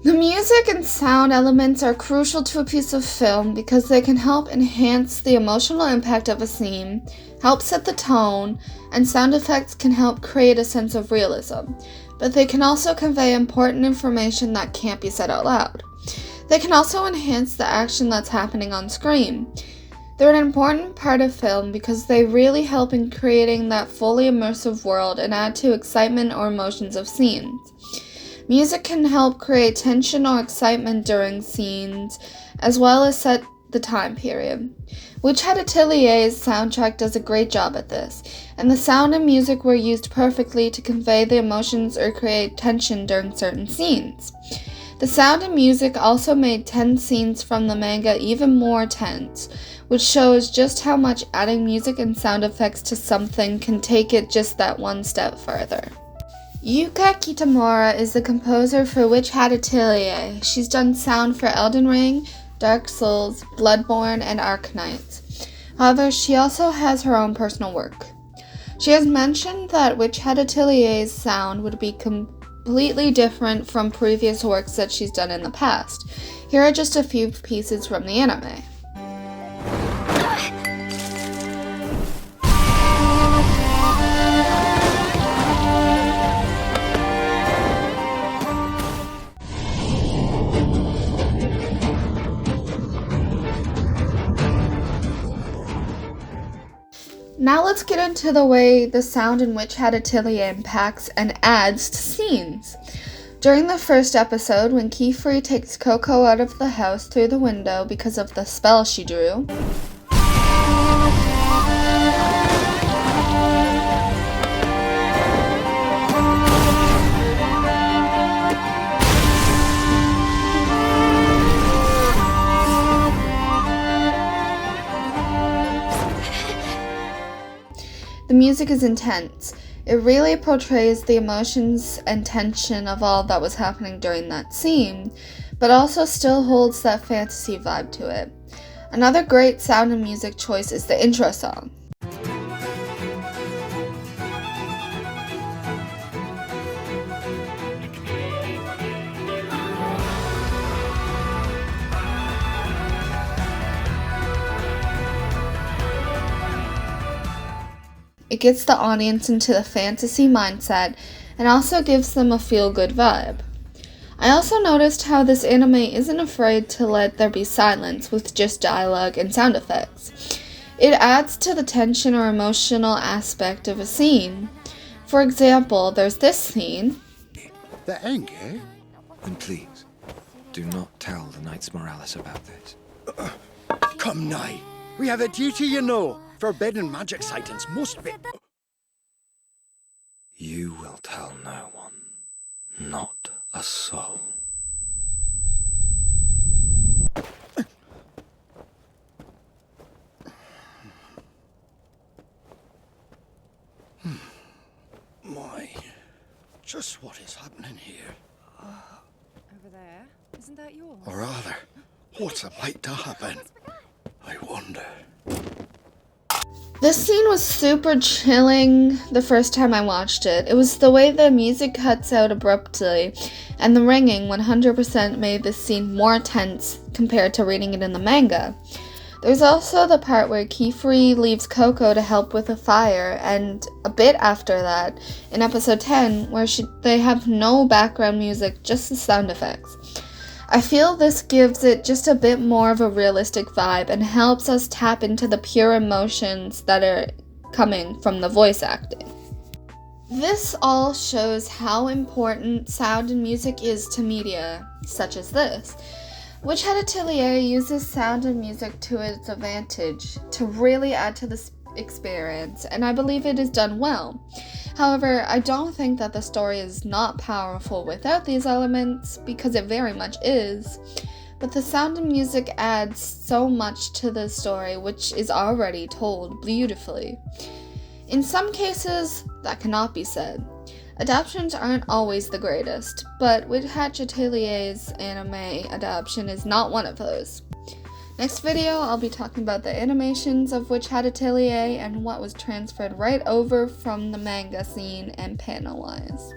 The music and sound elements are crucial to a piece of film because they can help enhance the emotional impact of a scene, help set the tone, and sound effects can help create a sense of realism, but they can also convey important information that can't be said out loud. They can also enhance the action that's happening on screen. They're an important part of film because they really help in creating that fully immersive world and add to excitement or emotions of scenes. Music can help create tension or excitement during scenes, as well as set the time period. Witch Hat Atelier's soundtrack does a great job at this, and the sound and music were used perfectly to convey the emotions or create tension during certain scenes. The sound and music also made tense scenes from the manga even more tense, which shows just how much adding music and sound effects to something can take it just that one step further. Yuka Kitamura is the composer for Witch Hat Atelier. She's done sound for Elden Ring, Dark Souls, Bloodborne, and Arknights. However, she also has her own personal work. She has mentioned that Witch Hat Atelier's sound would be completely different from previous works that she's done in the past. Here are just a few pieces from the anime. Now let's get into the way the sound in Witch Hat Atelier impacts and adds to scenes. During the first episode, when Keyfree takes Coco out of the house through the window because of the spell she drew, the music is intense. It really portrays the emotions and tension of all that was happening during that scene, but also still holds that fantasy vibe to it. Another great sound and music choice is the intro song. It gets the audience into the fantasy mindset and also gives them a feel-good vibe. I also noticed how this anime isn't afraid to let there be silence with just dialogue and sound effects. It adds to the tension or emotional aspect of a scene. For example, there's this scene. The ink, eh? And please, do not tell the Knights Morales about this. Come nigh. We have a duty, you know. Forbidden magic sightings must be... You will tell no one. Not a soul. My... Just what is happening here? Over there? Isn't that yours? Or rather, what's about to happen? I wonder... This scene was super chilling the first time I watched it. It was the way the music cuts out abruptly, and the ringing 100% made this scene more tense compared to reading it in the manga. There's also the part where Keyfree leaves Coco to help with a fire, and a bit after that, in episode 10, where they have no background music, just the sound effects. I feel this gives it just a bit more of a realistic vibe and helps us tap into the pure emotions that are coming from the voice acting. This all shows how important sound and music is to media, such as this. Witch Hat Atelier uses sound and music to its advantage to really add to the experience, and I believe it is done well. However, I don't think that the story is not powerful without these elements, because it very much is. But the sound and music adds so much to the story, which is already told beautifully. In some cases, that cannot be said. Adaptations aren't always the greatest, but Witch Hat Atelier's anime adaptation is not one of those. Next video, I'll be talking about the animations of Witch Hat Atelier and what was transferred right over from the manga scene and panel-wise.